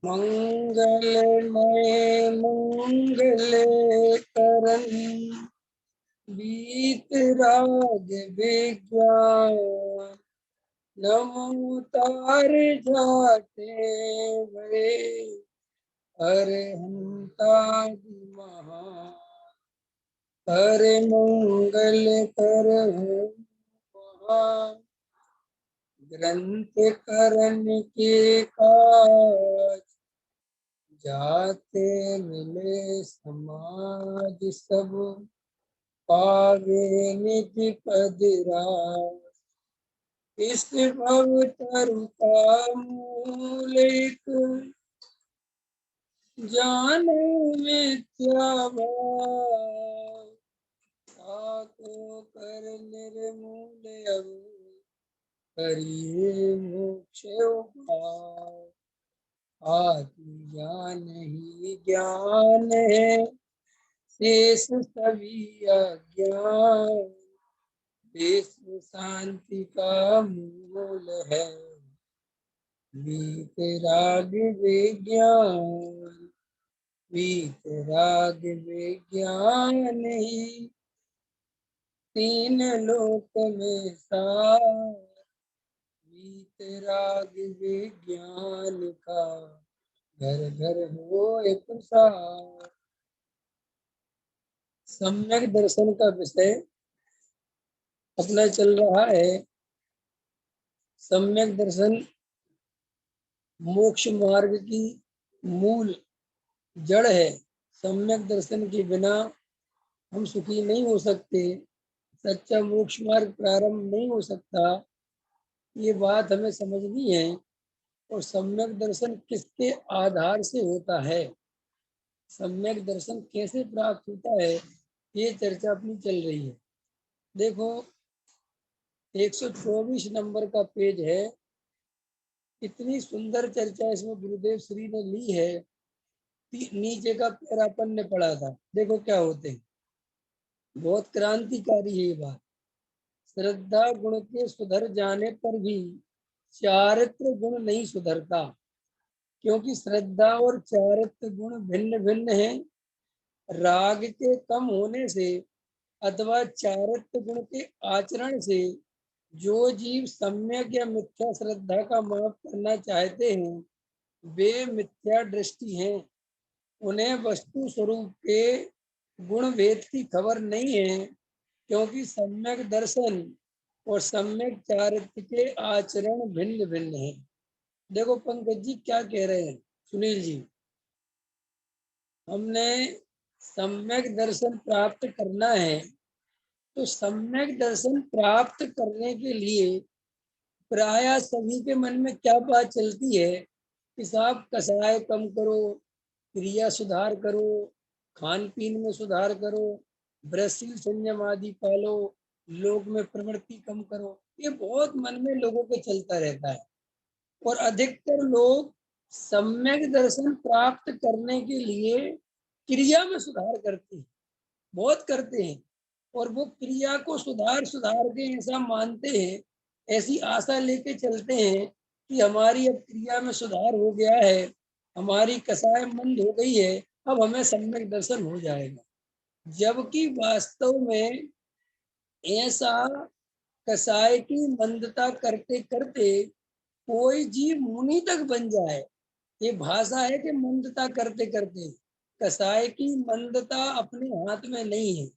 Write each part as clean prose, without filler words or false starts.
मंगलमय मंगल करन बीत राग विज्ञान नमो तार जाते बड़े अरहंता महा हरे मंगल करहु महा ग्रंथ करन के काज जाते मिले समाज सब पावे निज पद राज। इस भव तरु का मूल एक जाने मिथ्या भाव ताको कर निर्मूल अब करिए मोक्ष उपाय। आत्मज्ञान ही ज्ञान है शेष सभी अज्ञान विश्व शांति का मूल है वीतराग विज्ञान। वीतराग विज्ञान ही तीन लोक में सार वीतराग विज्ञान का घर घर हो प्रसार। सम्यक दर्शन का विषय अपना चल रहा है। सम्यक दर्शन मोक्ष मार्ग की मूल जड़ है। सम्यक दर्शन के बिना हम सुखी नहीं हो सकते, सच्चा मोक्ष मार्ग प्रारंभ नहीं हो सकता। ये बात हमें समझनी है। और सम्यक दर्शन किसके आधार से होता है, सम्यक दर्शन कैसे प्राप्त होता है, ये चर्चा अपनी चल रही है। देखो 124 नंबर का पेज है। इतनी सुंदर चर्चा इसमें गुरुदेव श्री ने ली है। नीचे का पैरा अपन ने पढ़ा था, देखो क्या होते हैं। बहुत क्रांतिकारी है ये बात। श्रद्धा गुण के सुधर जाने पर भी चारित्र गुण नहीं सुधरता, क्योंकि श्रद्धा और चारित्र गुण भिन्न भिन्न हैं। राग के कम होने से अथवा चारित्र गुण के आचरण से जो जीव सम्यक या मिथ्या श्रद्धा का माप करना चाहते हैं वे मिथ्या दृष्टि हैं। उन्हें वस्तु स्वरूप के गुण भेद की खबर नहीं है, क्योंकि सम्यक दर्शन और सम्यक चारित्र के आचरण भिन्न भिन्न हैं। देखो पंकज जी क्या कह रहे हैं, सुनील जी। हमने सम्यक दर्शन प्राप्त करना है, तो सम्यक दर्शन प्राप्त करने के लिए प्राय सभी के मन में क्या बात चलती है कि साहब कसाय कम करो, क्रिया सुधार करो, खान पीन में सुधार करो, ब्रशील संयम आदि पालो, लोग में प्रवृत्ति कम करो। ये बहुत मन में लोगों के चलता रहता है। और अधिकतर लोग सम्यक दर्शन प्राप्त करने के लिए क्रिया में सुधार करते हैं, बहुत करते हैं। और वो क्रिया को सुधार सुधार के ऐसा मानते हैं, ऐसी आशा लेके चलते हैं कि हमारी अब क्रिया में सुधार हो गया है, हमारी कसाय मंद हो गई है, अब हमें सम्यक दर्शन हो जाएगा। जबकि वास्तव में ऐसा कसाय की मंदता करते करते कोई जीव मुनि तक बन जाए, ये भाषा है कि मंदता करते करते। कसाय की मंदता अपने हाथ में नहीं है।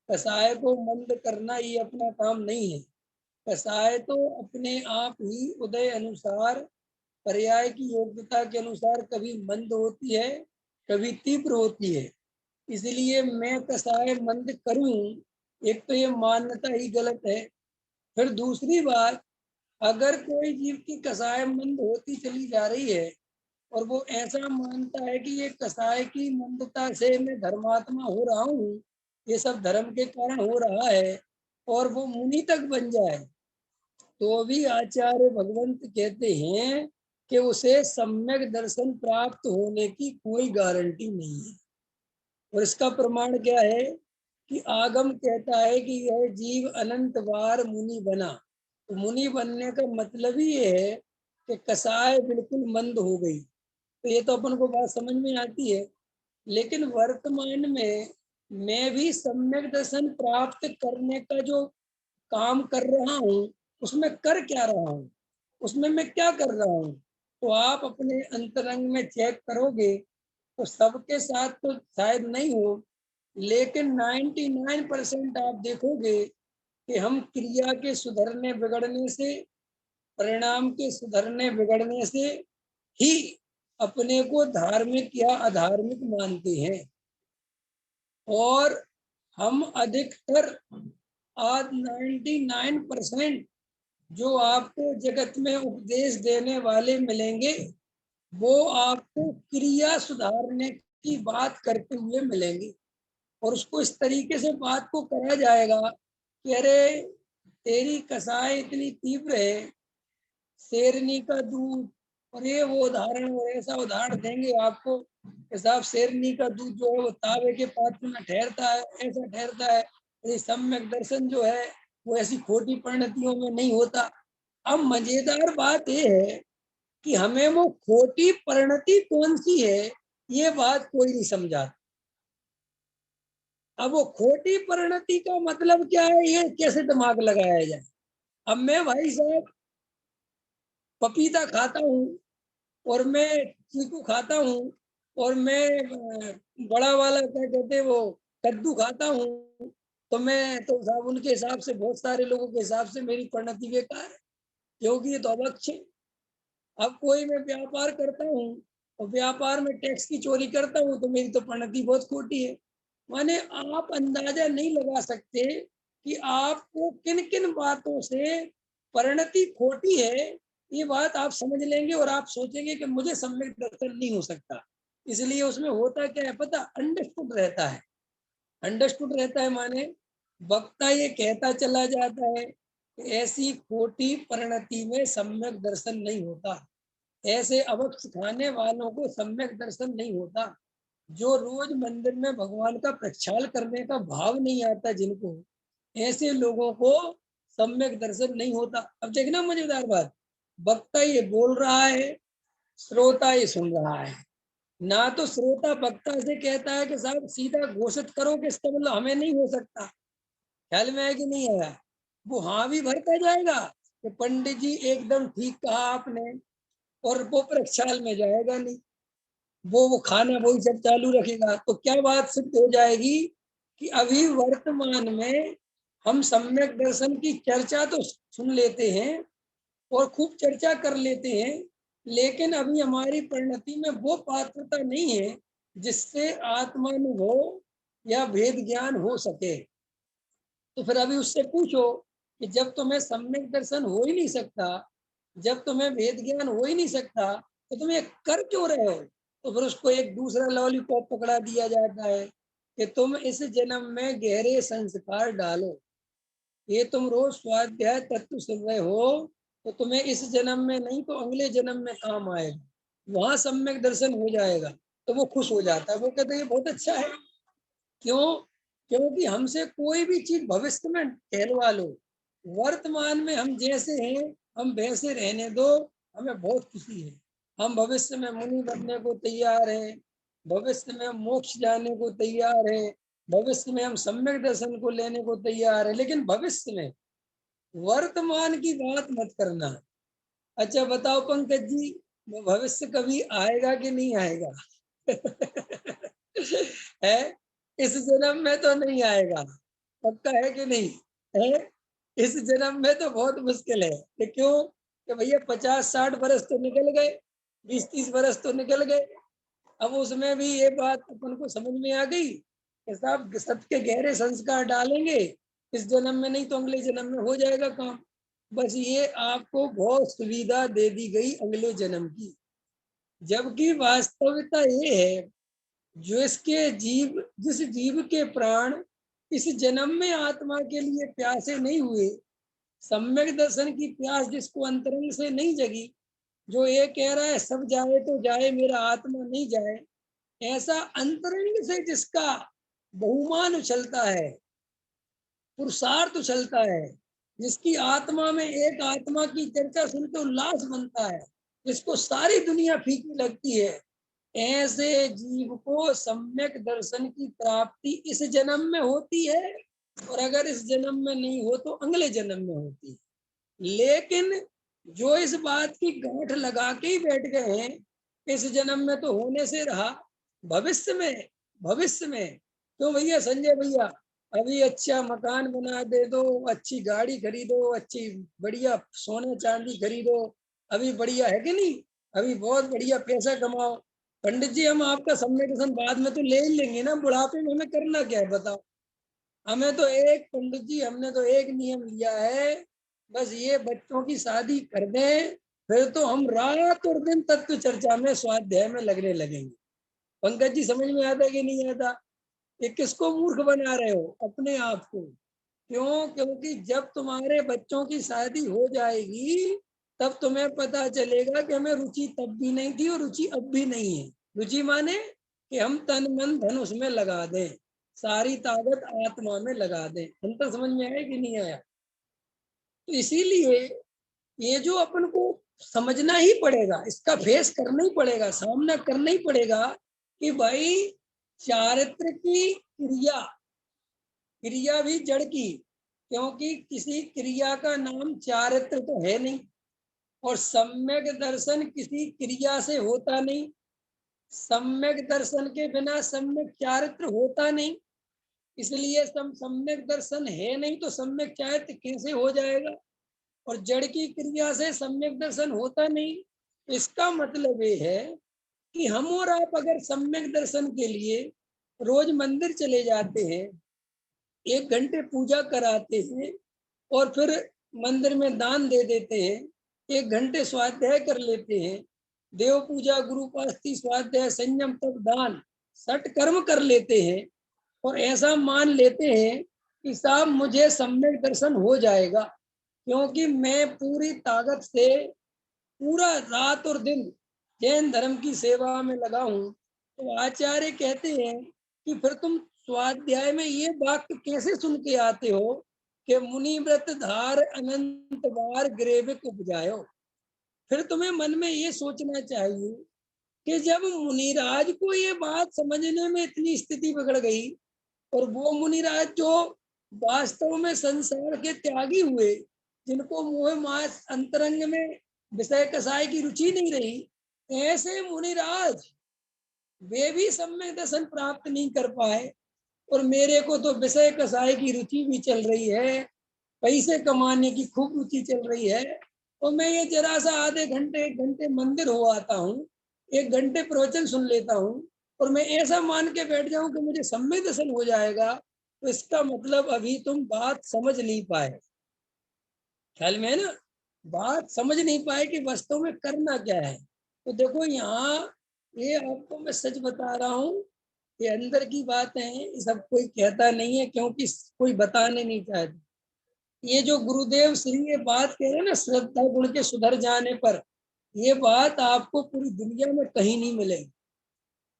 कसाय को मंद करना ये अपना काम नहीं है। कसाय तो अपने आप ही उदय अनुसार, पर्याय की योग्यता के अनुसार कभी मंद होती है, कभी तीव्र होती है। इसलिए मैं कसाय मंद करूं, एक तो ये मान्यता ही गलत है। फिर दूसरी बात, अगर कोई जीव की कसाय मंद होती चली जा रही है और वो ऐसा मानता है कि ये कसाय की मंदता से मैं धर्मात्मा हो रहा हूँ, ये सब धर्म के कारण हो रहा है, और वो मुनि तक बन जाए, तो भी आचार्य भगवंत कहते हैं कि उसे सम्यक दर्शन प्राप्त होने की कोई गारंटी नहीं है। और इसका प्रमाण क्या है कि आगम कहता है कि यह जीव अनंत बार मुनि बना। तो मुनि बनने का मतलब ही ये है कि कसाय बिल्कुल मंद हो गई। तो ये तो अपन को बात समझ में आती है। लेकिन वर्तमान में मैं भी सम्यक दर्शन प्राप्त करने का जो काम कर रहा हूँ, उसमें कर क्या रहा हूँ, उसमें मैं क्या कर रहा हूँ। तो आप अपने अंतरंग में चेक करोगे तो सबके साथ तो शायद नहीं हो, लेकिन 99% आप देखोगे कि हम क्रिया के सुधरने बिगड़ने से, परिणाम के सुधरने बिगड़ने से ही अपने को धार्मिक या अधार्मिक मानते हैं। और हम अधिकतर आज 99% जो आपको जगत में उपदेश देने वाले मिलेंगे, वो आपको क्रिया सुधारने की बात करते हुए मिलेंगे। और उसको इस तरीके से बात को करा जाएगा कि अरे तेरी कसाई इतनी तीव्र है, शेरनी का दूध, और ये वो उदाहरण और ऐसा उदाहरण देंगे आपको कि साहब शेरनी का दूध जो है वो तावे के पात्र में ठहरता है, ऐसा ठहरता है। ये सम्यक दर्शन जो है वो ऐसी खोटी परिणतियों में नहीं होता। अब मजेदार बात ये है कि हमें वो खोटी परिणति कौन सी है, ये बात कोई नहीं समझा। अब वो खोटी परिणति का मतलब क्या है, ये कैसे दिमाग लगाया जाए। अब मैं भाई साहब पपीता खाता हूँ, और मैं चीकू खाता हूँ, और मैं बड़ा वाला क्या कहते हैं वो कद्दू खाता हूँ, तो मैं तो साहब उनके हिसाब से, बहुत सारे लोगों के हिसाब से मेरी परिणति बेकार है, क्योंकि ये तो अभक्ष है। अब कोई मैं व्यापार करता हूँ और व्यापार में टैक्स की चोरी करता हूँ, तो मेरी तो परिणति बहुत खोटी है। माने आप अंदाजा नहीं लगा सकते कि आपको किन किन बातों से परिणति खोटी है। ये बात आप समझ लेंगे और आप सोचेंगे कि मुझे सम्यक दर्शन नहीं हो सकता। इसलिए उसमें होता क्या है पता, अंडरस्टूड रहता है। अंडरस्टूड रहता है माने वक्ता ये कहता चला जाता है कि ऐसी खोटी परिणति में सम्यक दर्शन नहीं होता, ऐसे अवक्ष खाने वालों को सम्यक दर्शन नहीं होता। जो रोज मंदिर में भगवान का प्रक्षाल करने का भाव नहीं आता जिनको, ऐसे लोगों को सम्यक दर्शन नहीं होता। अब देखना मजेदार बात, वक्ता ये बोल रहा है, श्रोता ये सुन रहा है। ना तो श्रोता वक्ता से कहता है कि साहब सीधा घोषित करो कि इसका मतलब हमें नहीं हो सकता, ख्याल में है कि नहीं आया। वो हाँ भी भरता जाएगा कि पंडित जी एकदम ठीक कहा आपने, और वो प्रक्षाल में जाएगा नहीं, वो खाना वही सब चालू रखेगा। तो क्या बात सिद्ध हो जाएगी कि अभी वर्तमान में हम सम्यक दर्शन की चर्चा तो सुन लेते हैं और खूब चर्चा कर लेते हैं, लेकिन अभी हमारी परिणति में वो पात्रता नहीं है जिससे आत्मानुभव या भेद ज्ञान हो सके। तो फिर अभी उससे पूछो कि जब तुम्हें सम्यक दर्शन हो ही नहीं सकता, जब तुम्हें भेद ज्ञान हो ही नहीं सकता, तो तुम ये कर क्यों रहे हो। तो फिर उसको एक दूसरा लॉलीपॉप पकड़ा दिया जाता है कि तुम इस जन्म में गहरे संस्कार डालो। ये तुम रोज स्वाध्याय तत्व सुन रहे हो, तो तुम्हें इस जन्म में नहीं तो अगले जन्म में काम आएगा, वहां सम्यक दर्शन हो जाएगा। तो वो खुश हो जाता है, वो कहते हैं बहुत अच्छा है। क्यों? क्योंकि हमसे कोई भी चीज भविष्य में कहलवा लो, वर्तमान में हम जैसे हैं हम वैसे रहने दो, हमें बहुत खुशी है। हम भविष्य में मुनि बनने को तैयार हैं, भविष्य में हम मोक्ष जाने को तैयार हैं, भविष्य में हम सम्यक दर्शन को लेने को तैयार है। लेकिन भविष्य में, वर्तमान की बात मत करना। अच्छा बताओ पंकज जी, वो भविष्य कभी आएगा कि नहीं आएगा? है, इस जन्म में तो नहीं आएगा, पक्का है कि नहीं है। इस जन्म में तो बहुत मुश्किल है कि क्यों, कि भैया 50-60 बरस तो निकल गए, 20-30 बरस तो निकल गए। अब उसमें भी ये बात अपन को समझ में आ गई कि साहब सबके गहरे संस्कार डालेंगे, इस जन्म में नहीं तो अगले जन्म में हो जाएगा काम। बस ये आपको बहुत सुविधा दे दी गई अगले जन्म की, जबकि वास्तविकता ये है जो इसके जीव, जिस जीव के प्राण इस जन्म में आत्मा के लिए प्यासे नहीं हुए, सम्यक दर्शन की प्यास जिसको अंतरंग से नहीं जगी, जो ये कह रहा है सब जाए तो जाए मेरा आत्मा नहीं जाए, ऐसा अंतरंग से जिसका बहुमान उछलता है, पुरुषार्थ उछलता है, जिसकी आत्मा में एक आत्मा की चर्चा सुनते उल्लास बनता है, जिसको सारी दुनिया फीकी लगती है, ऐसे जीव को सम्यक दर्शन की प्राप्ति इस जन्म में होती है, और अगर इस जन्म में नहीं हो तो अगले जन्म में होती है। लेकिन जो इस बात की गांठ लगा के ही बैठ गए हैं, इस जन्म में तो होने से रहा, भविष्य में तो भैया संजय भैया अभी अच्छा मकान बना दे दो, अच्छी गाड़ी खरीदो, अच्छी बढ़िया सोना चांदी खरीदो, अभी बढ़िया है कि नहीं, अभी बहुत बढ़िया पैसा कमाओ। पंडित जी हम आपका सम्यक दर्शन बाद में तो ले ही लेंगे ना, बुढ़ापे में हमें करना क्या है बताओ। हमें तो एक पंडित जी, हमने तो एक नियम लिया है, बस ये बच्चों की शादी कर दें, फिर तो हम रात और दिन तत्व चर्चा में स्वाध्याय में लगने लगेंगे। पंकज जी समझ में आता है कि नहीं आता? ये किसको मूर्ख बना रहे हो? अपने आप को। क्यों? क्योंकि जब तुम्हारे बच्चों की शादी हो जाएगी तब तुम्हें पता चलेगा कि हमें रुचि तब भी नहीं थी और रुचि अब भी नहीं है। रुचि माने कि हम तन मन धन उसमें लगा दें, सारी ताकत आत्मा में लगा दें। अंतर समझ में आया कि नहीं आया? तो इसीलिए ये जो अपन को समझना ही पड़ेगा, इसका फेस करना ही पड़ेगा, सामना करना ही पड़ेगा कि भाई चारित्र की क्रिया, क्रिया भी जड़ की, क्योंकि किसी क्रिया का नाम चारित्र तो है नहीं, और सम्यक दर्शन किसी क्रिया से होता नहीं, सम्यक दर्शन के बिना सम्यक चारित्र होता नहीं, इसलिए सम्यक दर्शन है नहीं तो सम्यक चारित्र कैसे हो जाएगा? और जड़ की क्रिया से सम्यक दर्शन होता नहीं। इसका मतलब ये है कि हम और आप अगर सम्यक दर्शन के लिए रोज मंदिर चले जाते हैं, 1 घंटे पूजा कराते हैं, और फिर मंदिर में दान दे देते हैं, 1 घंटे स्वाध्याय कर लेते हैं, देव पूजा गुरु पास्ती स्वाध्याय संयम तप दान सट कर्म कर लेते हैं, और ऐसा मान लेते हैं कि साहब मुझे सम्यक दर्शन हो जाएगा, क्योंकि मैं पूरी ताकत से पूरा रात और दिन जैन धर्म की सेवा में लगा हूँ। तो आचार्य कहते हैं कि फिर तुम स्वाध्याय में ये वाक्य कैसे सुन के आते हो कि मुनि व्रत धार अनंत बार ग्रेविक उपजायो। फिर तुम्हें मन में ये सोचना चाहिए कि जब मुनिराज को ये बात समझने में इतनी स्थिति बिगड़ गई, और वो मुनिराज जो वास्तव में संसार के त्यागी हुए, जिनको मोह मास अंतरंग में विषय कसाय की रुचि नहीं रही, ऐसे मुनिराज वे भी सम्यक दर्शन प्राप्त नहीं कर पाए, और मेरे को तो विषय कसाय की रुचि भी चल रही है, पैसे कमाने की खूब रुचि चल रही है, और मैं ये जरा सा आधे घंटे 1 घंटे मंदिर हो आता हूँ, 1 घंटे प्रवचन सुन लेता हूँ, और मैं ऐसा मान के बैठ जाऊं कि मुझे सम्यक दर्शन हो जाएगा, तो इसका मतलब अभी तुम बात समझ नहीं पाए। ख्याल में है ना? बात समझ नहीं पाए कि वास्तव में करना क्या है। तो देखो यहाँ, ये आपको मैं सच बता रहा हूँ, ये अंदर की बात है, ये सब कोई कहता नहीं है क्योंकि कोई बताने नहीं चाहता। ये जो गुरुदेव श्री ये बात कह रहे हैं ना, श्रद्धा गुण के सुधर जाने पर, ये बात आपको पूरी दुनिया में कहीं नहीं मिलेगी।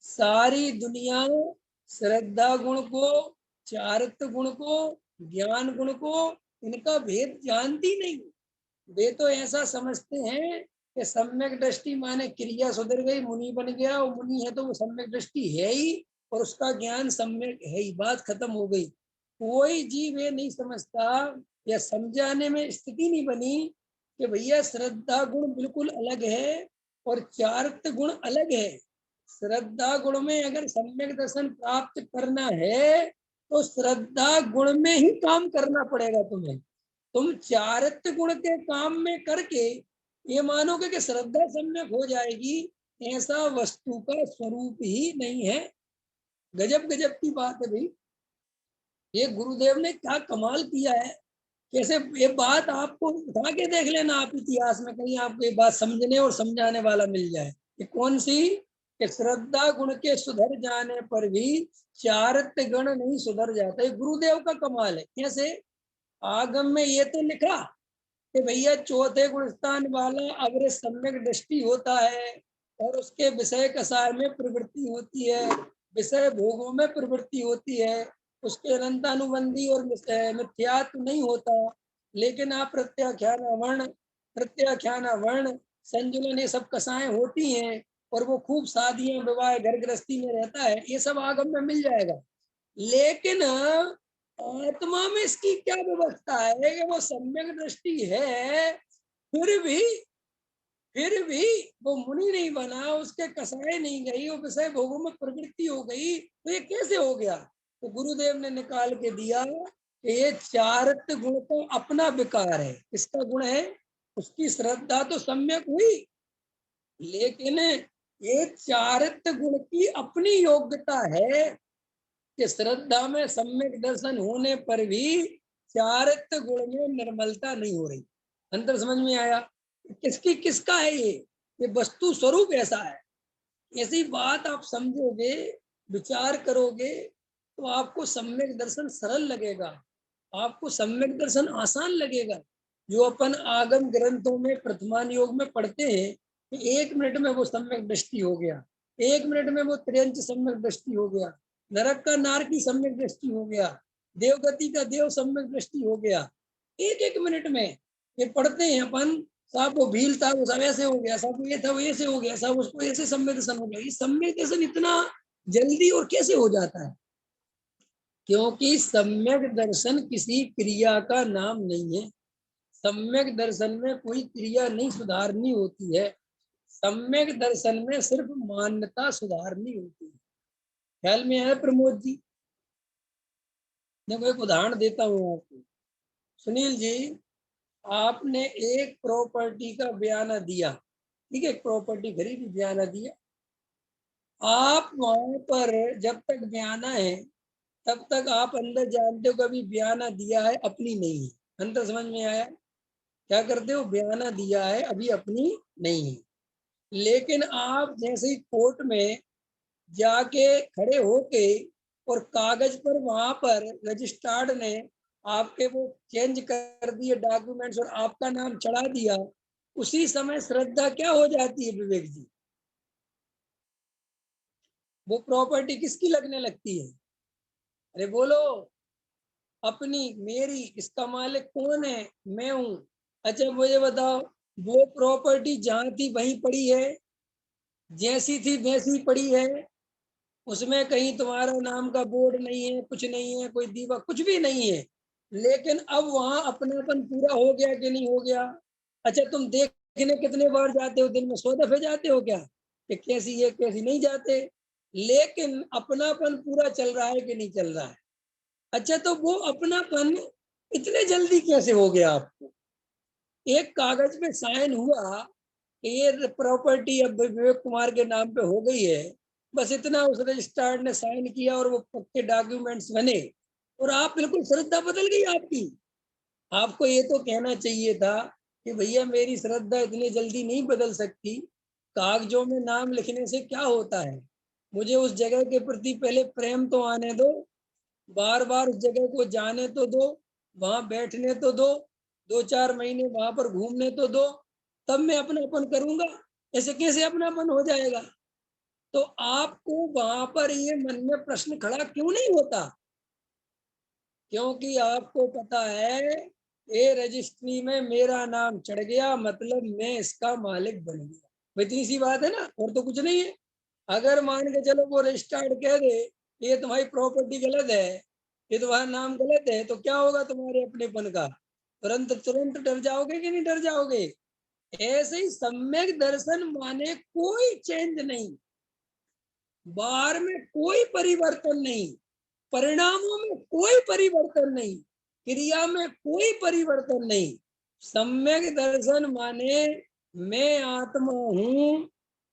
सारी दुनिया श्रद्धा गुण को, चारित्र गुण को, ज्ञान गुण को, इनका भेद जानती नहीं। वे तो ऐसा समझते हैं कि सम्यक दृष्टि माने क्रिया सुधर गई, मुनि बन गया, और मुनि है तो वो सम्यक दृष्टि है ही, और उसका ज्ञान सम्यक है ही, बात खत्म हो गई। कोई जीव ये नहीं समझता, या समझाने में स्थिति नहीं बनी कि भैया श्रद्धा गुण बिल्कुल अलग है और चारित्र गुण अलग है। श्रद्धा गुण में अगर सम्यक दर्शन प्राप्त करना है तो श्रद्धा गुण में ही काम करना पड़ेगा तुम्हें। तुम चारित्र गुण के काम में करके ये मानोगे कि श्रद्धा सम्यक हो जाएगी, ऐसा वस्तु का स्वरूप ही नहीं है। गजब गजब की बात है भाई। ये गुरुदेव ने क्या कमाल किया है। कैसे ये बात आपको उठा के देख लेना, आप इतिहास में कहीं आपको ये बात समझने और समझाने वाला मिल जाए कि कौन सी, कि श्रद्धा गुण के सुधर जाने पर भी चारित्र गुण नहीं सुधर जाता। गुरुदेव का कमाल है। कैसे? आगम में ये तो लिखा कि भैया चौथे गुण स्थान वाला अग्र सम्यक दृष्टि होता है, और उसके विषय कसाय में प्रवृत्ति होती है, विषय भोगों में प्रवृत्ति होती है, उसके अनंतानुबंधी और मिथ्यात्व नहीं होता, लेकिन आप प्रत्याख्यान वर्ण संजुलन ये सब कसाएं होती हैं, और वो खूब शादियां विवाह घर गृहस्थी में रहता है, ये सब आगम में मिल जाएगा। लेकिन आत्मा में इसकी क्या व्यवस्था है कि वो सम्यक दृष्टि है, फिर भी वो मुनि नहीं बना, उसके कसाई नहीं गई, वो विषय भोगों में प्रवृत्ति हो गई, तो ये कैसे हो गया? तो गुरुदेव ने निकाल के दिया कि ये चारित्र गुण का अपना विकार है। किसका गुण है? उसकी श्रद्धा तो सम्यक हुई, लेकिन ये चारित्र गुण की अपनी योग्यता है कि श्रद्धा में सम्यक दर्शन होने पर भी चारित्र गुण में निर्मलता नहीं हो रही। अंतर समझ में आया? किसकी किसका है ये वस्तु स्वरूप ऐसा है। ऐसी बात आप समझोगे, विचार करोगे, तो आपको सम्यक दर्शन सरल लगेगा, आपको सम्यक दर्शन आसान लगेगा। जो अपन आगम ग्रंथों में प्रथमान योग में पढ़ते हैं कि 1 मिनट में वो सम्यक दृष्टि हो गया, 1 मिनट में वो त्रियंच सम्यक दृष्टि हो गया, नरक का नार की सम्यक दृष्टि हो गया, देवगति का देव सम्यक दृष्टि हो गया, 1-1 मिनट में ये पढ़ते हैं अपन। साहब वो भील था, वो सब ऐसे हो गया, साहब ये था वो ऐसे हो गया, साहब उसको ऐसे सम्यक दर्शन हो गया। ये सम्यक दर्शन इतना जल्दी और कैसे हो जाता है? क्योंकि सम्यक दर्शन किसी क्रिया का नाम नहीं है। सम्यक दर्शन में कोई क्रिया नहीं सुधारनी होती है। सम्यक दर्शन में सिर्फ मान्यता सुधारनी होती है। ख्याल में आया प्रमोद जी? देखो एक उदाहरण देता हूँ आपको। सुनील जी, आपने एक प्रॉपर्टी का बयाना दिया, ठीक है, प्रॉपर्टी खरीदी, बयाना दिया। आप वहां पर जब तक बयाना है तब तक आप अंदर जानते हो कभी बयाना दिया है अपनी नहीं है। अंदर समझ में आया? क्या करते हो? बयाना दिया है, अभी अपनी नहीं है। लेकिन आप जैसे ही कोर्ट में जाके खड़े होके और कागज पर वहां पर रजिस्ट्रार्ड ने आपके वो चेंज कर दिए डॉक्यूमेंट्स और आपका नाम चढ़ा दिया, उसी समय श्रद्धा क्या हो जाती है विवेक जी? वो प्रॉपर्टी किसकी लगने लगती है? अरे बोलो। अपनी, मेरी। इसका मालिक कौन है? मैं हूं। अच्छा मुझे बताओ, वो प्रॉपर्टी जहां थी वहीं पड़ी है, जैसी थी वैसी पड़ी है, उसमें कहीं तुम्हारा नाम का बोर्ड नहीं है, कुछ नहीं है, कोई दीवा कुछ भी नहीं है। लेकिन अब वहां अपनापन पूरा हो गया कि नहीं हो गया? अच्छा तुम देखने कितने बार जाते हो? दिन में 100 दफे जाते हो क्या? कि कैसी है कैसी नहीं जाते? लेकिन अपनापन पूरा चल रहा है कि नहीं चल रहा है? अच्छा तो वो अपनापन इतने जल्दी कैसे हो गया आपको? एक कागज पे साइन हुआ कि ये प्रॉपर्टी अब विवेक कुमार के नाम पे हो गई है, बस इतना उस रजिस्ट्रार ने साइन किया और वो पक्के डॉक्यूमेंट्स बने, और आप बिल्कुल श्रद्धा बदल गई आपकी। आपको ये तो कहना चाहिए था कि भैया मेरी श्रद्धा इतनी जल्दी नहीं बदल सकती, कागजों में नाम लिखने से क्या होता है, मुझे उस जगह के प्रति पहले प्रेम तो आने दो, बार बार उस जगह को जाने तो दो, वहां बैठने तो दो, 2-4 महीने वहां पर घूमने तो दो, तब मैं अपनापन करूंगा। ऐसे कैसे अपनापन हो जाएगा? तो आपको वहां पर ये मन में प्रश्न खड़ा क्यों नहीं होता? क्योंकि आपको पता है ये रजिस्ट्री में मेरा नाम चढ़ गया, मतलब मैं इसका मालिक बन गया। इतनी सी बात है ना, और तो कुछ नहीं है। अगर मान के चलो वो रजिस्ट्रार्ड कह दे ये तुम्हारी प्रॉपर्टी गलत है, ये तुम्हारा नाम गलत है, तो क्या होगा तुम्हारे अपनेपन का? तुरंत तुरंत डर जाओगे कि नहीं डर जाओगे? ऐसे ही सम्यक दर्शन माने कोई चेंज नहीं, बाहर में कोई परिवर्तन नहीं, परिणामों में कोई परिवर्तन नहीं, क्रिया में कोई परिवर्तन नहीं। सम्यक दर्शन माने मैं आत्मा हूं,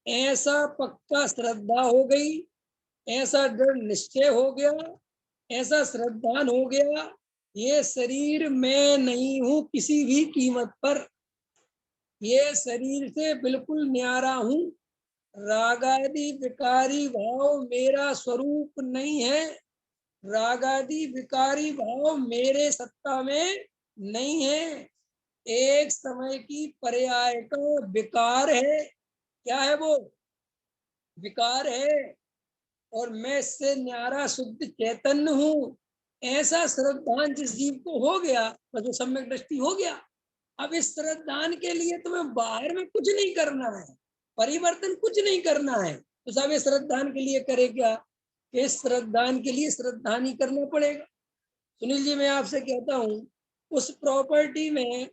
ऐसा पक्का श्रद्धा हो गई, ऐसा दृढ़ निश्चय हो गया, ऐसा श्रद्धान हो गया, ये शरीर मैं नहीं हूं किसी भी कीमत पर, ये शरीर से बिल्कुल न्यारा हूं, रागादि विकारी भाव मेरा स्वरूप नहीं है, रागादि विकारी भाव मेरे सत्ता में नहीं है, एक समय की पर्याय का विकार है। क्या है वो? विकार है। और मैं इससे न्यारा शुद्ध चैतन्य हूँ। ऐसा श्रद्धान जिस जीव को हो गया, बस वो सम्यक दृष्टि हो गया। अब इस श्रद्धान के लिए तुम्हें बाहर में कुछ नहीं करना है, परिवर्तन कुछ नहीं करना है। तो साहब ये श्रद्धान के लिए करे क्या? कि श्रद्धान के लिए श्रद्धान ही करना पड़ेगा। सुनील जी, मैं आपसे कहता हूँ, उस प्रॉपर्टी में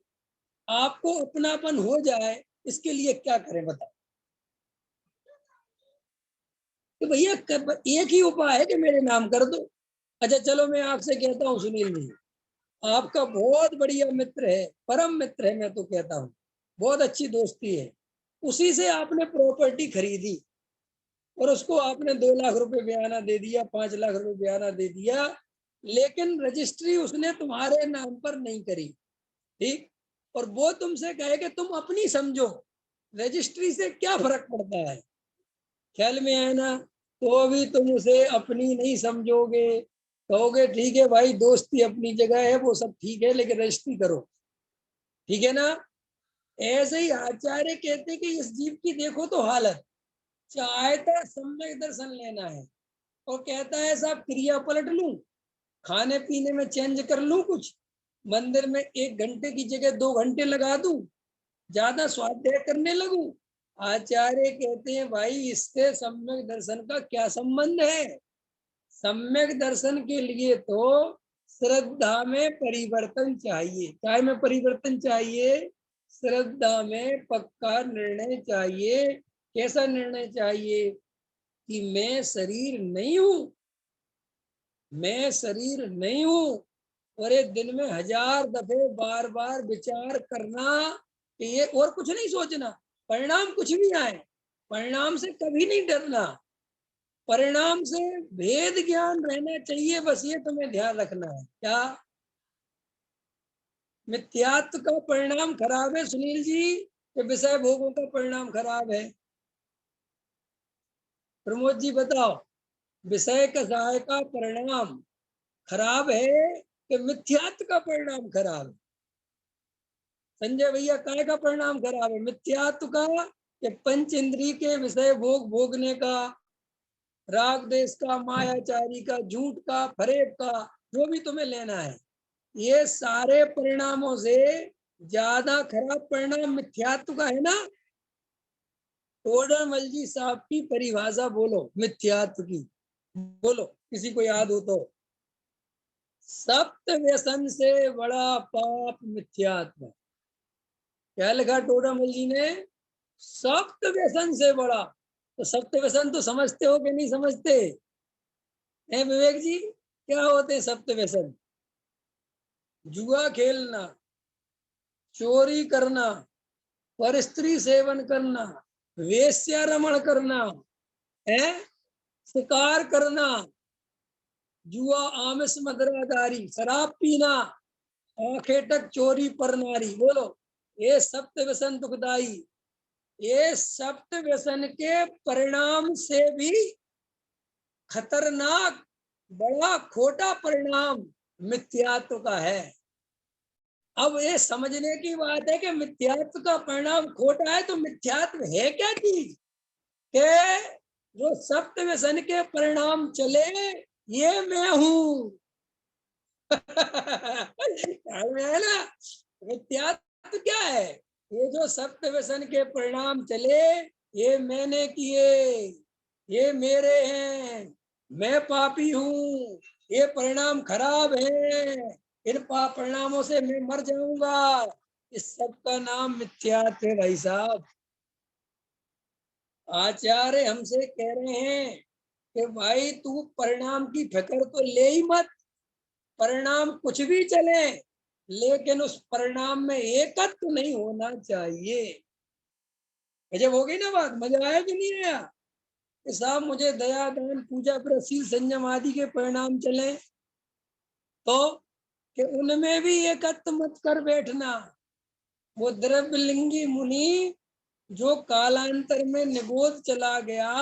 आपको अपनापन हो जाए, इसके लिए क्या करें बताओ? कि भैया एक ही उपाय है कि मेरे नाम कर दो। अच्छा चलो, मैं आपसे कहता हूँ सुनील जी, आपका बहुत बढ़िया मित्र है, परम मित्र है, मैं तो कहता हूँ, बहुत अच्छी दोस्ती है, उसी से आपने प्रॉपर्टी खरीदी और उसको आपने 2 लाख रुपए बयाना दे दिया, 5 लाख रुपए बयाना दे दिया, लेकिन रजिस्ट्री उसने तुम्हारे नाम पर नहीं करी, ठीक? और वो तुमसे कहे कि तुम अपनी समझो, रजिस्ट्री से क्या फर्क पड़ता है? ख्याल में आए ना? तो अभी तुम उसे अपनी नहीं समझोगे, कहोगे ठीक है भाई, दोस्ती अपनी जगह है, वो सब ठीक है, लेकिन रजिस्ट्री करो, ठीक है ना? ऐसे ही आचार्य कहते कि इस जीव की देखो तो हालत, चाहता सम्यक दर्शन लेना है और कहता है साहब क्रिया पलट लूं, खाने पीने में चेंज कर लूं, कुछ मंदिर में 1 घंटे की जगह 2 घंटे लगा दूं, ज्यादा स्वाध्याय करने लगूं। आचार्य कहते हैं भाई, इससे सम्यक दर्शन का क्या संबंध है? सम्यक दर्शन के लिए तो श्रद्धा में परिवर्तन चाहिए। काय में परिवर्तन चाहिए? श्रद्धा में पक्का निर्णय चाहिए। कैसा निर्णय चाहिए? कि मैं शरीर नहीं हूं, मैं शरीर नहीं हूं। और एक दिन में 1000 दफे बार बार विचार करना कि ये, और कुछ नहीं सोचना, परिणाम कुछ भी आए, परिणाम से कभी नहीं डरना, परिणाम से भेद ज्ञान रहना चाहिए, बस ये तुम्हें ध्यान रखना है। क्या मिथ्यात्व का परिणाम खराब है सुनील जी, कि विषय भोगों का परिणाम खराब है? प्रमोद जी बताओ, विषय कसाय का परिणाम खराब है कि मिथ्यात्व का परिणाम खराब है? संजय भैया, काय का परिणाम खराब है? मिथ्यात्व का, कि पंच इंद्री के विषय भोग भोगने का, राग देश का, मायाचारी का, झूठ का, फरेब का, जो भी तुम्हें लेना है, ये सारे परिणामों से ज्यादा खराब परिणाम मिथ्यात्व का है ना? टोडरमल जी साहब की परिभाषा बोलो मिथ्यात्व की, बोलो किसी को याद हो तो। सप्त व्यसन से बड़ा पाप मिथ्यात्व। क्या लिखा टोडरमल जी ने? सप्त व्यसन से बड़ा। तो सप्त व्यसन तो समझते हो कि नहीं समझते हैं विवेक जी? क्या होते हैं सप्त व्यसन? जुआ खेलना, चोरी करना, पर स्त्री सेवन करना, वेश्यारमण करना है, शिकार करना, जुआ, आमिष, मदरादारी, शराब पीना, आखेटक, चोरी, पर नारी। बोलो, ये सप्त व्यसन दुखदाई। ये सप्त व्यसन के परिणाम से भी खतरनाक, बड़ा खोटा परिणाम मिथ्यात्व का है। अब ये समझने की बात है कि मिथ्यात्व का परिणाम खोटा है, तो मिथ्यात्व है क्या चीज? के जो सप्त व्यसन के परिणाम चले, ये मैं हूं। है ना? मिथ्यात्व क्या है? ये जो सप्त व्यसन के परिणाम चले, ये मैंने किए, ये मेरे हैं, मैं पापी हूँ, ये परिणाम खराब है, इन पाप परिणामों से मैं मर जाऊंगा। इस सब का नाम मिथ्यात्व है भाई साहब। आचार्य हमसे कह रहे हैं कि भाई तू परिणाम की फिक्र तो ले ही मत, परिणाम कुछ भी चले, लेकिन उस परिणाम में एकत्व नहीं होना चाहिए। गजब हो गई ना बात? मजा आया कि नहीं आया? कि साहब मुझे दया, दान, पूजा, प्रशील, संयम आदि के परिणाम चले, तो कि उनमें भी एकत्व मत कर बैठना। वो द्रव्यलिंगी मुनि जो कालांतर में निबोध चला गया,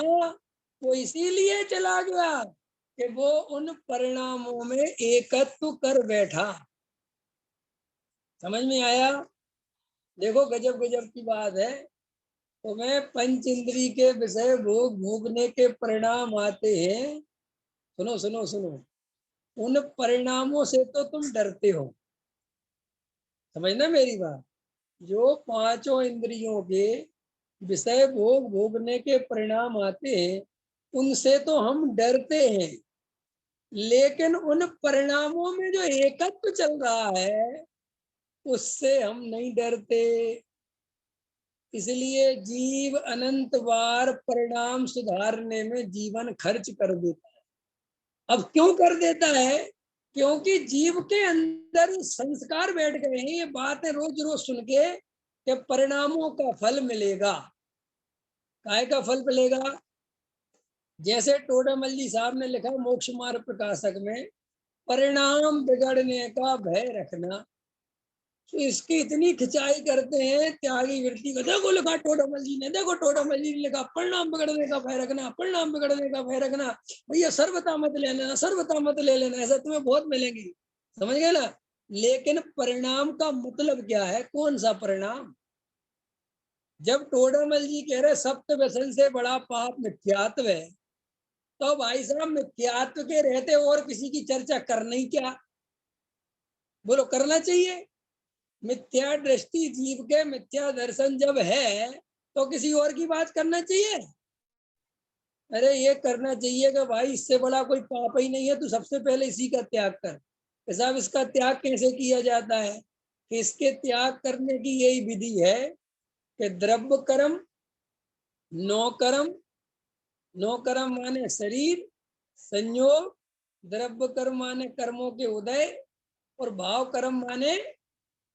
वो इसीलिए चला गया कि वो उन परिणामों में एकत्व कर बैठा। समझ में आया? देखो गजब गजब की बात है। तुम्हें पंच इंद्री के विषय भोग भोगने के परिणाम आते हैं, सुनो सुनो सुनो, उन परिणामों से तो तुम डरते हो। समझना मेरी बात? जो पांचों इंद्रियों के विषय भोग भोगने के परिणाम आते हैं, उनसे तो हम डरते हैं, लेकिन उन परिणामों में जो एकत्व चल रहा है उससे हम नहीं डरते। इसलिए जीव अनंत बार परिणाम सुधारने में जीवन खर्च कर देता है। अब क्यों कर देता है? क्योंकि जीव के अंदर संस्कार बैठ गए हैं, ये बातें रोज रोज सुन के कि परिणामों का फल मिलेगा। काय का फल मिलेगा? जैसे टोडामल जी साहब ने लिखा मोक्ष मार्ग प्रकाशक में, परिणाम बिगड़ने का भय रखना। तो इसकी इतनी खिंचाई करते हैं त्यागी वृत्ति को। देखो लिखा टोडामल जी ने, देखो टोडामल जी ने लिखा परिणाम बिगड़ने का भय रखना, परिणाम बिगड़ने का भय रखना। भैया सर्वथा मत ले लेना, सर्वथा मत ले लेना, ऐसा तुम्हें बहुत मिलेंगी, समझ गए ना। लेकिन परिणाम का मतलब क्या है? कौन सा परिणाम? जब टोडामल जी कह रहे सप्त व्यसन से बड़ा पाप मिथ्यात्व है, तो भाई साहब मिथ्यात्व के रहते और किसी की चर्चा करना ही क्या? बोलो, करना चाहिए? मिथ्या दृष्टि जीव के मिथ्या दर्शन जब है तो किसी और की बात करना चाहिए? अरे ये करना चाहिए कि भाई इससे बड़ा कोई पाप ही नहीं है, तू सबसे पहले इसी का त्याग कर। साहब इसका त्याग कैसे किया जाता है? कि इसके त्याग करने की यही विधि है कि द्रव्य कर्म, नो कर्म, नो कर्म माने शरीर, संयोग, द्रव्य कर्म माने कर्मों के उदय, और भाव कर्म माने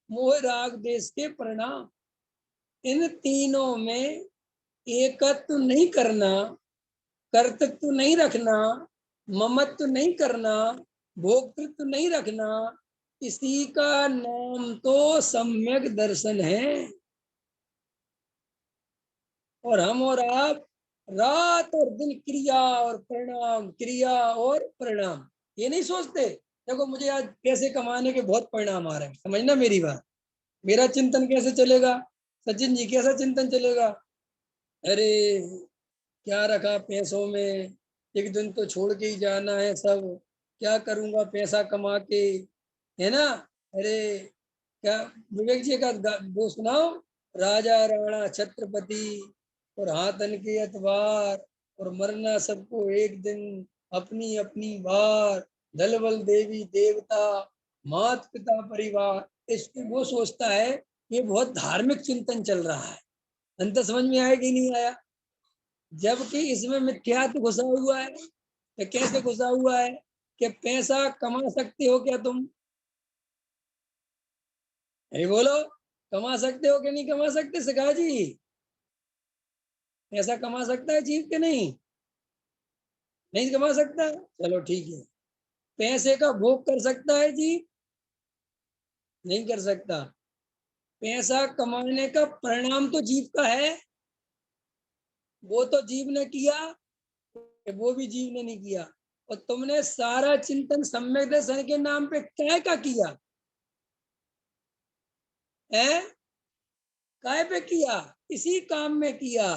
मोह राग देश के परिणाम। इन तीनों में एकत्व नहीं करना, कर्तृत्व नहीं रखना, ममत्व नहीं करना, भोक्तृत्व नहीं रखना, इसी का नाम तो सम्यक दर्शन है। और हम और आप रात और दिन क्रिया और परिणाम, क्रिया और परिणाम, ये नहीं सोचते देखो मुझे आज पैसे कमाने के बहुत परिणाम आ रहे हैं, समझना मेरी बात। मेरा चिंतन कैसे चलेगा? सचिन जी कैसा चिंतन चलेगा? अरे क्या रखा पैसों में, एक दिन तो छोड़ के ही जाना है सब, क्या करूंगा पैसा कमा के, है ना। अरे क्या विवेक जी का वो सुनाओ, राजा राणा छत्रपति और हाथन के अतवार, और मरना सबको एक दिन, अपनी अपनी बार, दल बल देवी देवता, मात पिता परिवार। इसको वो सोचता है ये बहुत धार्मिक चिंतन चल रहा है। अंत समझ में आया कि नहीं आया? जबकि इसमें मिथ्यात्व घुसा हुआ है। तो कैसे घुसा हुआ है? कि पैसा कमा सकते हो क्या तुम? अरे बोलो, कमा सकते हो कि नहीं कमा सकते सिखा जी? पैसा कमा सकता है जीव के नहीं? नहीं कमा सकता? चलो ठीक है। पैसे का भोग कर सकता है जीव? नहीं कर सकता। पैसा कमाने का परिणाम तो जीव का है, वो तो जीव ने किया, वो भी जीव ने नहीं किया। और तुमने सारा चिंतन सम्यक दर्शन के नाम पे क्या का किया है? काय पे किया? इसी काम में किया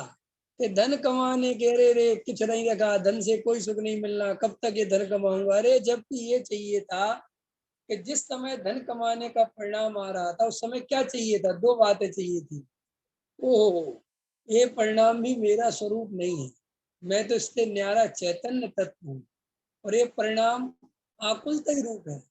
कि धन कमाने के, रे कुछ नहीं रखा, धन से कोई सुख नहीं मिलना, कब तक ये धन कमाऊंगा। अरे जबकि ये चाहिए था कि जिस समय धन कमाने का परिणाम आ रहा था उस समय क्या चाहिए था? दो बातें चाहिए थी। ओह, ये परिणाम भी मेरा स्वरूप नहीं है, मैं तो इससे न्यारा चैतन्य तत्व हूँ, और ये परिणाम आकुलता ही रूप है,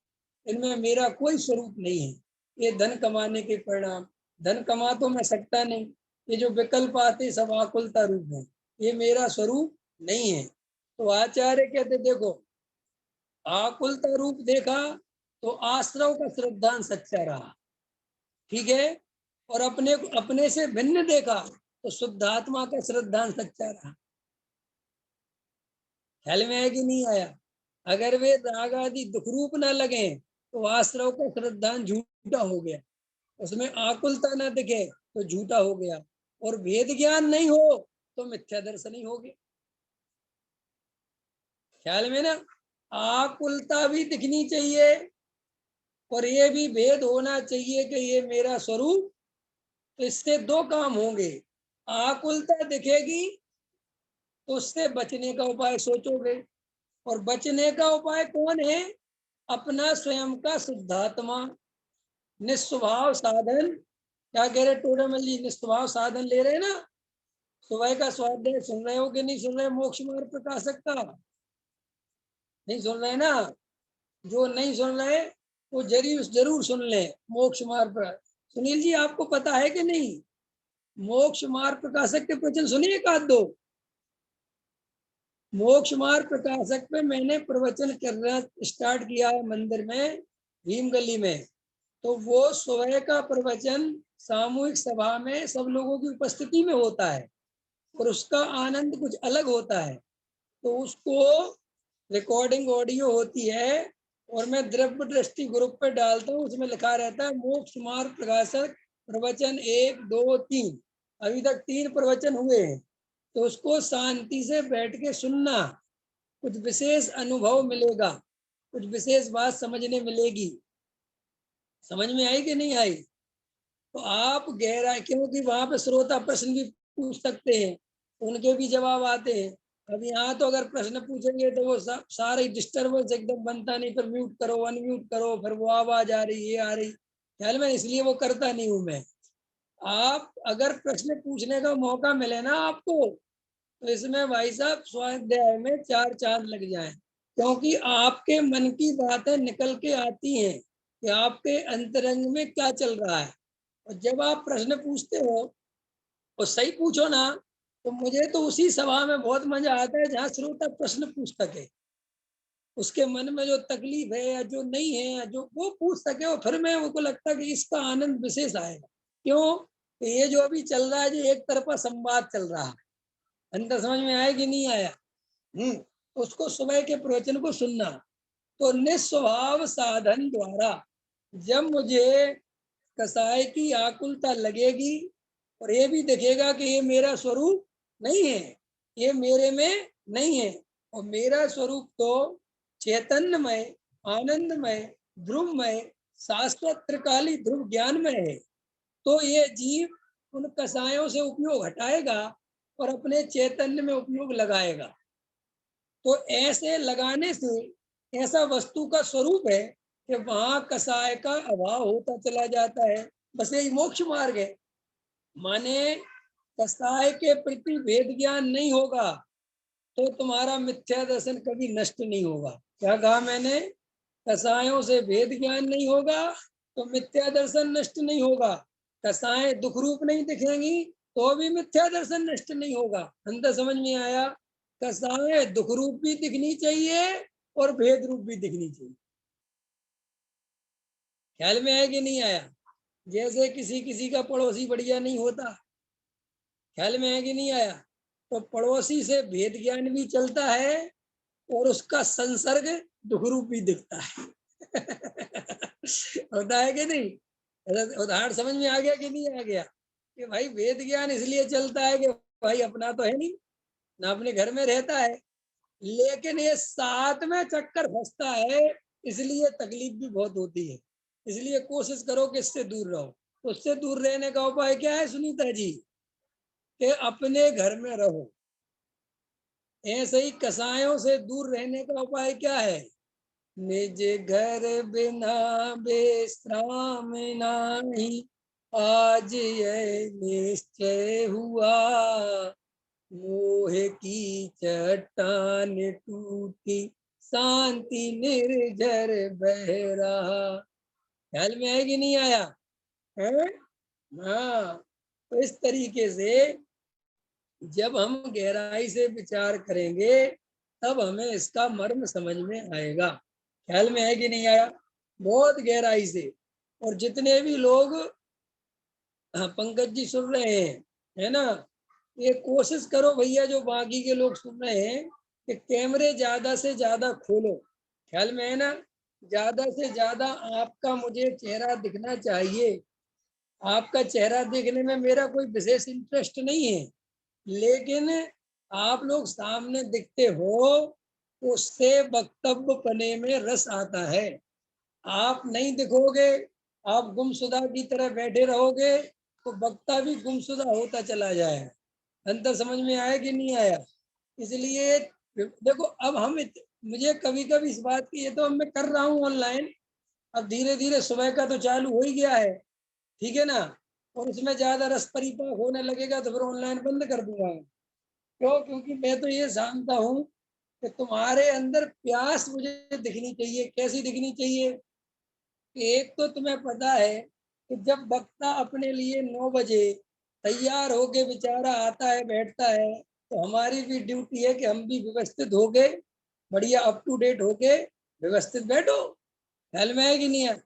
इनमें मेरा कोई स्वरूप नहीं है। ये धन कमाने के परिणाम, धन कमा तो मैं सकता नहीं, ये जो विकल्प आते सब आकुलता रूप है, ये मेरा स्वरूप नहीं है। तो आचार्य कहते देखो, आकुलता रूप देखा तो आश्रव का श्रद्धान सच्चा रहा, ठीक है। और अपने से भिन्न देखा तो शुद्धात्मा का श्रद्धान सच्चा रहा। ख्याल में है कि नहीं आया? अगर वे राग आदि दुख रूप ना लगे तो आश्रव का श्रद्धान झूठा हो गया, उसमें आकुलता ना दिखे तो झूठा हो गया, और भेद ज्ञान नहीं हो तो मिथ्या दर्शन ही हो गया। ख्याल में ना, आकुलता भी दिखनी चाहिए और ये भी भेद होना चाहिए कि ये मेरा स्वरूप। तो इससे दो काम होंगे, आकुलता दिखेगी तो उससे बचने का उपाय सोचोगे, और बचने का उपाय कौन है? अपना स्वयं का शुद्धात्मा, निस्वभाव साधन। क्या कह रहे टोडामल जी? निस्वभाव साधन ले रहे ना, सुबह का स्वाध्याय सुन रहे हो कि नहीं सुन रहे? मोक्ष मार्ग प्रकाशक का नहीं सुन रहे ना? जो नहीं सुन रहे वो जरूर जरूर सुन ले। मोक्ष मार्ग पर सुनील जी आपको पता है कि नहीं? मोक्ष मार्ग प्रकाशक के प्रवचन सुनिए एक आध दो। मोक्ष मार्ग प्रकाशक पे मैंने प्रवचन करना स्टार्ट किया है मंदिर में, भीम गली में। तो वो सुबह का प्रवचन सामूहिक सभा में सब लोगों की उपस्थिति में होता है और उसका आनंद कुछ अलग होता है। तो उसको रिकॉर्डिंग ऑडियो होती है और मैं द्रव्य दृष्टि ग्रुप पे डालता हूँ, उसमें लिखा रहता है मोक्ष मार्ग प्रकाशक प्रवचन 1 2 3। अभी तक 3 प्रवचन हुए हैं। तो उसको शांति से बैठ के सुनना, कुछ विशेष अनुभव मिलेगा, कुछ विशेष बात समझने मिलेगी। समझ में आई कि नहीं आई? तो आप गहराई, क्योंकि वहां पे श्रोता प्रश्न भी पूछ सकते हैं, उनके भी जवाब आते हैं। अब यहाँ तो अगर प्रश्न पूछेंगे तो वो सारे डिस्टर्बेंस एकदम बनता नहीं, फिर म्यूट करो अनम्यूट करो, फिर वो आवाज आ रही ये आ रही, ख्याल में, इसलिए वो करता नहीं हूं मैं। आप अगर प्रश्न पूछने का मौका मिले ना आपको, तो इसमें भाई साहब स्वाध्याय में 4 चांद लग जाए, क्योंकि आपके मन की बातें निकल के आती हैं कि आपके अंतरंग में क्या चल रहा है। और जब आप प्रश्न पूछते हो और सही पूछो ना, तो मुझे तो उसी सभा में बहुत मजा आता है जहाँ श्रोता प्रश्न पूछ सके, उसके मन में जो तकलीफ है या जो नहीं है या जो वो पूछ सके, और फिर मैं उनको लगता है कि इसका आनंद विशेष आएगा। क्यों? ये जो अभी चल रहा है, जो एक तरफा संवाद चल रहा है, अंदर समझ में आया कि नहीं आया? उसको सुबह के प्रवचन को सुनना। तो निस्वभाव साधन द्वारा जब मुझे कसाय की आकुलता लगेगी और ये भी दिखेगा कि ये मेरा स्वरूप नहीं है, ये मेरे में नहीं है, और मेरा स्वरूप तो चैतन्यमय, आनंदमय, ध्रुवमय, शाश्वत त्रिकाली ध्रुव ज्ञानमय है। तो ये जीव उन कसायों से उपयोग हटाएगा और अपने चैतन्य में उपयोग लगाएगा। तो ऐसे लगाने से ऐसा वस्तु का स्वरूप है कि वहां कसाय का अभाव होता चला जाता है। बस यही मोक्ष मार्ग है। माने कसाय के प्रति भेद ज्ञान नहीं होगा तो तुम्हारा मिथ्या दर्शन कभी नष्ट नहीं होगा। क्या कहा मैंने? कसायों से भेद ज्ञान नहीं होगा तो मिथ्या दर्शन नष्ट नहीं होगा। कसाएं दुख रूप नहीं दिखेंगी तो भी मिथ्या दर्शन नष्ट नहीं होगा। अंदर समझ में आया? कसाएं दुख रूप भी दिखनी चाहिए और भेद रूप भी दिखनी चाहिए। ख्याल में आया कि नहीं आया? जैसे किसी किसी का पड़ोसी बढ़िया नहीं होता, ख्याल में आया कि नहीं आया? तो पड़ोसी से भेद ज्ञान भी चलता है और उसका संसर्ग दुख रूप भी दिखता है। होता है कि नहीं? उदाहरण समझ में आ गया कि नहीं आ गया? कि भाई वेद ज्ञान इसलिए चलता है कि भाई अपना तो है नहीं ना, अपने घर में रहता है, लेकिन ये साथ में चक्कर फंसता है, इसलिए तकलीफ भी बहुत होती है। इसलिए कोशिश करो कि इससे दूर रहो। उससे दूर रहने का उपाय क्या है सुनीता जी? कि अपने घर में रहो। ऐसे ही कसायों से दूर रहने का उपाय क्या है? निज घर बिना विश्राम नाही, आज यह निश्चय हुआ, मोह की चट्टान टूटी, शांति निर्झर बह रहा। ख्याल में है कि नहीं आया है? हाँ। तो इस तरीके से जब हम गहराई से विचार करेंगे तब हमें इसका मर्म समझ में आएगा। ख्याल में है कि नहीं आया? बहुत गहराई से। और जितने भी लोग, हाँ पंकज जी सुन रहे हैं, है ना, ये कोशिश करो भैया, जो बाकी के लोग सुन रहे हैं, कि कैमरे ज्यादा से ज्यादा खोलो। ख्याल में है ना? ज्यादा से ज्यादा आपका मुझे चेहरा दिखना चाहिए। आपका चेहरा देखने में मेरा कोई विशेष इंटरेस्ट नहीं है, लेकिन आप लोग सामने दिखते हो तो उससे वक्तव्य पने में रस आता है। आप नहीं दिखोगे, आप गुमशुदा की तरह बैठे रहोगे, तो वक्ता भी गुमशुदा होता चला जाए। अंतर समझ में आया कि नहीं आया? इसलिए देखो, अब मुझे कभी कभी इस बात की, ये तो मैं कर रहा हूँ ऑनलाइन, अब धीरे धीरे सुबह का तो चालू हो ही गया है, ठीक है ना? और उसमें ज्यादा रस परिपाक होने लगेगा तो फिर ऑनलाइन बंद कर दूंगा। क्यों? क्योंकि मैं तो ये जानता हूँ कि तुम्हारे अंदर प्यास मुझे दिखनी चाहिए। कैसी दिखनी चाहिए? एक तो तुम्हें पता है कि जब वक्ता अपने लिए 9 बजे तैयार होके बेचारा आता है, बैठता है, तो हमारी भी ड्यूटी है कि हम भी व्यवस्थित होके, बढ़िया अप टू डेट होके व्यवस्थित बैठो। ख्याल में है कि नहीं है?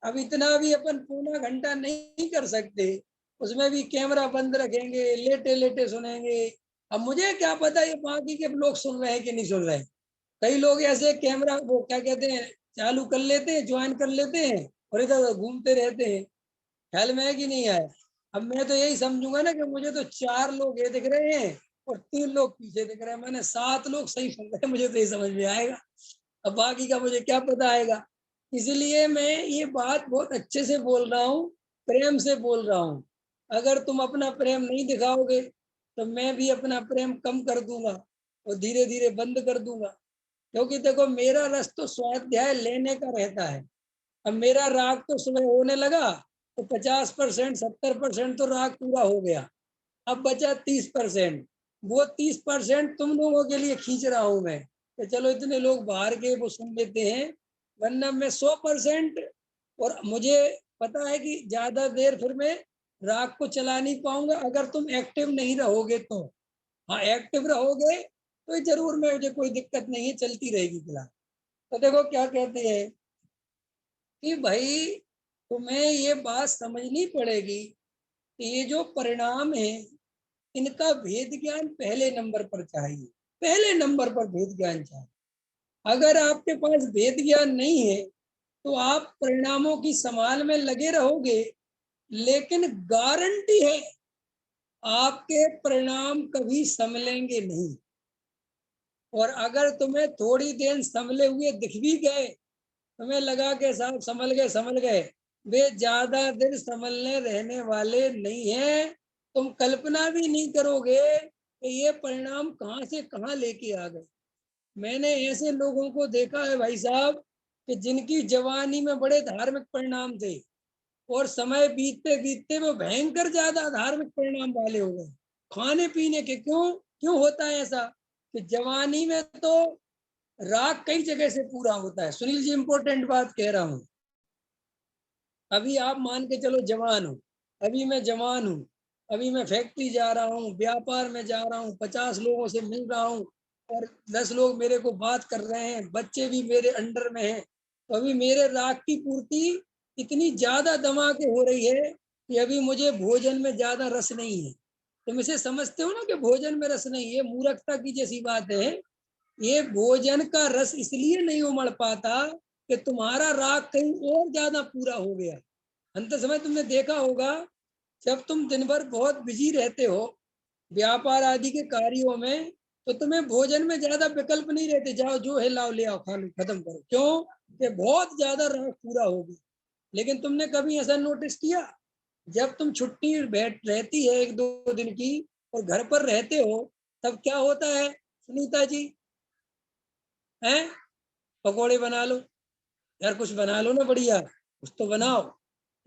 अब इतना भी अपन पौना घंटा नहीं कर सकते, उसमें भी कैमरा बंद रखेंगे, लेटे लेटे सुनेंगे। अब मुझे क्या पता ये बाकी के लोग सुन रहे हैं कि नहीं सुन रहे हैं। कई लोग ऐसे कैमरा वो क्या कहते हैं चालू कर लेते हैं, ज्वाइन कर लेते हैं और इधर उधर घूमते रहते हैं। ख्याल में है कि नहीं है? अब मैं तो यही समझूंगा ना कि मुझे तो 4 लोग ये दिख रहे हैं और 3 लोग पीछे दिख रहे हैं, मैंने 7 लोग सही सुन रहे हैं, मुझे तो ये समझ में आएगा। अब बाकी का मुझे क्या पता आएगा। इसलिए मैं ये बात बहुत अच्छे से बोल रहा हूँ, प्रेम से बोल रहा हूँ। अगर तुम अपना प्रेम नहीं दिखाओगे तो मैं भी अपना प्रेम कम कर दूंगा और धीरे धीरे बंद कर दूंगा। क्योंकि देखो मेरा रस तो स्वाध्याय लेने का रहता है। अब मेरा राग तो सुबह होने लगा तो 50%, 70% तो राग पूरा हो गया। अब बचा 30%। वो 30% तुम लोगों के लिए खींच रहा हूं मैं कि चलो इतने लोग बाहर के वो सुन लेते हैं, वरना मैं 100%। और मुझे पता है कि ज्यादा देर फिर मैं राग को चला नहीं पाऊंगा अगर तुम एक्टिव नहीं रहोगे तो। हाँ, एक्टिव रहोगे तो जरूर मुझे कोई दिक्कत नहीं है, चलती रहेगी क्लास। तो देखो क्या कहते हैं कि भाई तुम्हें ये बात समझनी पड़ेगी कि ये जो परिणाम है इनका भेद ज्ञान पहले नंबर पर चाहिए। पहले नंबर पर भेद ज्ञान चाहिए। अगर आपके पास भेद ज्ञान नहीं है तो आप परिणामों की संभाल में लगे रहोगे, लेकिन गारंटी है आपके परिणाम कभी संभलेंगे नहीं। और अगर तुम्हें थोड़ी देर संभले हुए दिख भी गए, तुम्हें लगा के साहब संभल गए, वे ज्यादा देर संभलने रहने वाले नहीं है। तुम कल्पना भी नहीं करोगे कि ये परिणाम कहाँ से कहाँ लेके आ गए। मैंने ऐसे लोगों को देखा है भाई साहब कि जिनकी जवानी में बड़े धार्मिक परिणाम थे और समय बीतते बीतते वो भयंकर ज्यादा धार्मिक परिणाम वाले हो गए खाने पीने के। क्यों क्यों होता है ऐसा? कि जवानी में तो राग कई जगह से पूरा होता है। सुनील जी, इंपॉर्टेंट बात कह रहा हूँ। अभी आप मान के चलो जवान हो, अभी मैं जवान हूँ, अभी मैं फैक्ट्री जा रहा हूँ, व्यापार में जा रहा हूँ, 50 लोगों से मिल रहा हूँ और 10 लोग मेरे को बात कर रहे हैं, बच्चे भी मेरे अंडर में हैं। तो अभी मेरे राग की पूर्ति इतनी ज्यादा दमा के हो रही है कि अभी मुझे भोजन में ज्यादा रस नहीं है। तुम इसे समझते हो ना कि भोजन में रस नहीं है, मूर्खता की जैसी बात है। ये भोजन का रस इसलिए नहीं उमड़ पाता कि तुम्हारा राग कहीं और ज्यादा पूरा हो गया। अंत समय तुमने देखा होगा जब तुम दिन भर बहुत बिजी रहते हो व्यापार आदि के कार्यों में, तो तुम्हें भोजन में ज्यादा विकल्प नहीं रहते, जाओ जो है लाओ ले आओ खा लो खत्म करो। क्यों? कि बहुत ज्यादा राग पूरा हो गया। लेकिन तुमने कभी ऐसा नोटिस किया जब तुम छुट्टी बैठ रहती है 1-2 दिन की और घर पर रहते हो, तब क्या होता है सुनीता जी? हैं? पकोड़े बना लो यार, कुछ बना लो ना बढ़िया, कुछ तो बनाओ।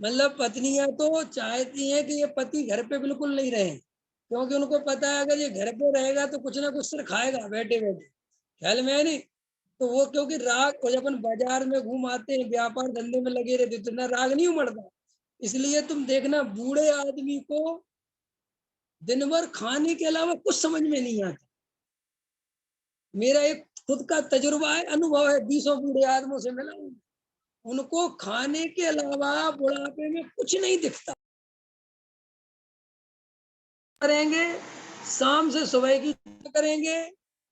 मतलब पत्नियां तो चाहती हैं कि ये पति घर पे बिल्कुल नहीं रहे, क्योंकि उनको पता है अगर ये घर पे रहेगा तो कुछ ना कुछ सिर खाएगा बैठे बैठे। ख्याल में है नहीं? तो वो क्योंकि राग, और जब अपन बाजार में घूम आते हैं व्यापार धंधे में लगे रहते तो ना राग नहीं उमड़ता। इसलिए तुम देखना बूढ़े आदमी को दिन भर खाने के अलावा कुछ समझ में नहीं आता। मेरा एक खुद का तजुर्बा है, अनुभव है, 20 बूढ़े आदमियों से मिला हूं। उनको खाने के अलावा बुढ़ापे में कुछ नहीं दिखता। करेंगे शाम से सुबह की करेंगे,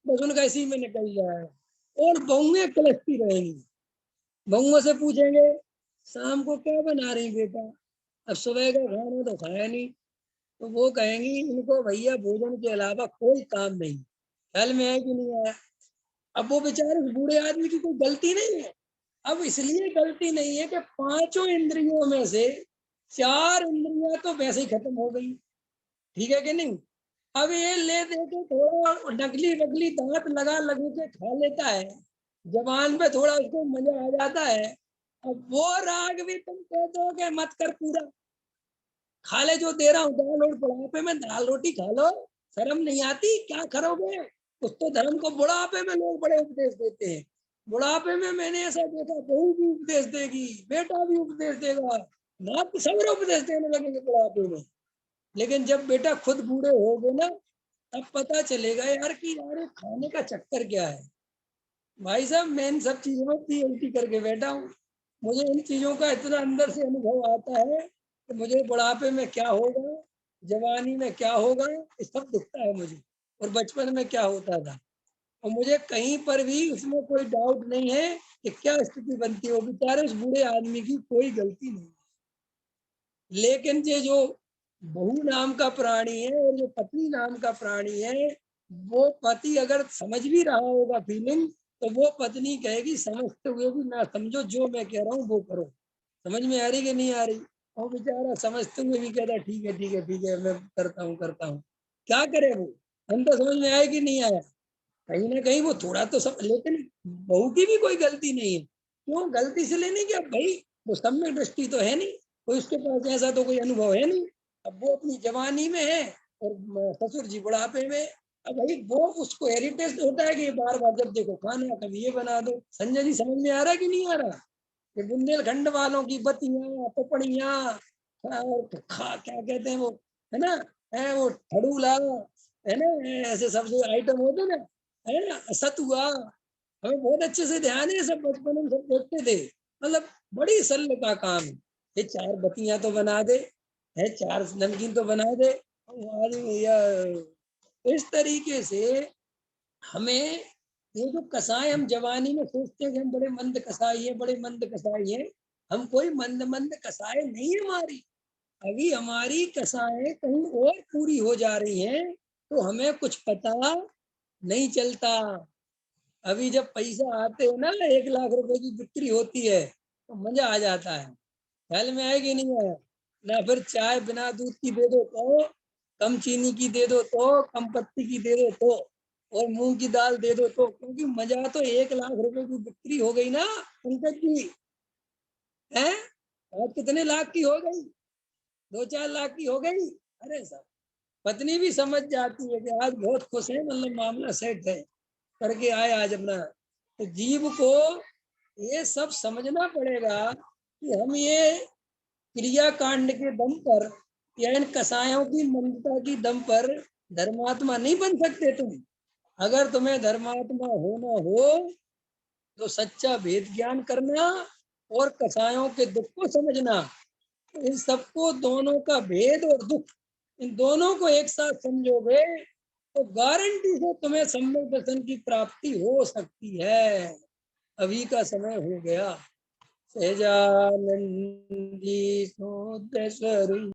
बस उनका इसी में निकल जाए। और बहुएं कलस्ती रहेंगी। बहुओं से पूछेंगे शाम को क्या बना रही बेटा? अब सुबह का खाना तो खाया नहीं, तो वो कहेंगी इनको भैया भोजन के अलावा कोई काम नहीं। ख्याल में है कि नहीं आया? अब वो बेचारे उस बूढ़े आदमी की कोई गलती नहीं है। अब इसलिए गलती नहीं है कि 5 इंद्रियों में से 4 इंद्रियां तो वैसे ही खत्म हो गई। ठीक है कि नहीं? अब ये ले दे के थोड़ा नकली वकली दांत लगा लगू के खा लेता है, जबान पे थोड़ा उसको मजा आ जाता है। अब वो राग भी तुम कह दो कि मत कर पूरा, खा ले जो दे रहा हूँ, दाल और बुढ़ापे में दाल रोटी खा लो, शर्म नहीं आती, क्या करोगे? कुछ तो धर्म को बुढ़ापे में लोग बड़े उपदेश देते हैं। बुढ़ापे में मैंने ऐसा देखा, बहू भी उपदेश देगी, बेटा भी उपदेश देगा, नाती सब उपदेश देने लगेंगे बुढ़ापे में। लेकिन जब बेटा खुद बूढ़े हो गए ना, तब पता चलेगा यार कि यार ये खाने का चक्कर क्या है। भाई साहब मैं इन सब चीजों में पीएचडी करके बैठा हूँ, मुझे इन चीजों का इतना अंदर से अनुभव आता है कि मुझे बुढ़ापे में क्या होगा, जवानी में क्या होगा, ये सब दिखता है मुझे, और बचपन में क्या होता था। और मुझे कहीं पर भी उसमें कोई डाउट नहीं है कि क्या स्थिति बनती हो, बेचारे उस बूढ़े आदमी की कोई गलती नहीं। लेकिन ये जो बहू नाम का प्राणी है और जो पत्नी नाम का प्राणी है, वो पति अगर समझ भी रहा होगा फीलिंग, तो वो पत्नी कहेगी समझते हुए भी ना समझो, जो मैं कह रहा हूँ वो करो। समझ में आ रही कि नहीं आ रही? और बेचारा समझते हुए भी कहता ठीक है ठीक है ठीक है, मैं करता हूँ। क्या करे वो? हम तो समझ में आया कि नहीं आया? कहीं ना कहीं वो थोड़ा तो सब, लेकिन बहू की भी कोई गलती नहीं है। क्यों गलती से लेने की? अब भाई वो सम्यक दृष्टि तो है नहीं, कोई उसके पास ऐसा तो कोई अनुभव है नहीं। अब वो अपनी जवानी में है और ससुर जी बुढ़ापे में। अब भाई वो उसको हेरिटेज होता है कि बार बार जब देखो खाना कभी ये बना दो। संजय जी समझ में आ रहा है कि नहीं आ रहा? ये बुंदेलखंड वालों की बत्तियां पपड़ियां और क्या कहते हैं वो, है ना, है वो ठड़ूला, है ना, ऐसे सब जो आइटम होते हैं ना, है ना, सतुआ, हमें बहुत अच्छे से ध्यान है, सब बचपन में सब देखते थे। मतलब बड़ी सरल का काम है। ये चार बत्तियां तो बना दे, है चार नमकीन तो बना दे, या इस तरीके से हमें ये जो कसाई हम जवानी में सोचते हैं कि हम बड़े मंद कसाई हैं, बड़े मंद कसाई हैं, हम कोई मंद मंद कसाई नहीं है हमारी। अभी हमारी कसाएं कहीं और पूरी हो जा रही हैं, तो हमें कुछ पता नहीं चलता। अभी जब पैसा आते हैं ना, 1 लाख रुपए की बिक्री होती है, तो मजा आ जाता है। ख्याल में आएगी नहीं आया? ना फिर चाय बिना दूध की दे दो तो, कम चीनी की दे दो तो, कम पत्ती की दे दो तो, और मूंग की दाल दे दो तो, क्योंकि मजा तो 1 लाख रुपए की बिक्री हो गई ना पंकज जी। है आज कितने लाख की हो गई? 2-4 लाख की हो गई। अरे साहब पत्नी भी समझ जाती है कि आज बहुत खुश है, मतलब मामला सेट है, करके आए आज अपना। तो जीव को ये सब समझना पड़ेगा कि हम ये क्रिया कांड के दम पर या इन कसायों की मंदता की दम पर धर्मात्मा नहीं बन सकते तुम। अगर तुम्हें धर्मात्मा होना हो तो सच्चा भेद ज्ञान करना और कसायों के दुख को समझना। इन सबको दोनों का भेद और दुख, इन दोनों को एक साथ समझोगे तो गारंटी से तुम्हें सम्यक दर्शन की प्राप्ति हो सकती है। अभी का समय हो गया। सहजानंद जी सो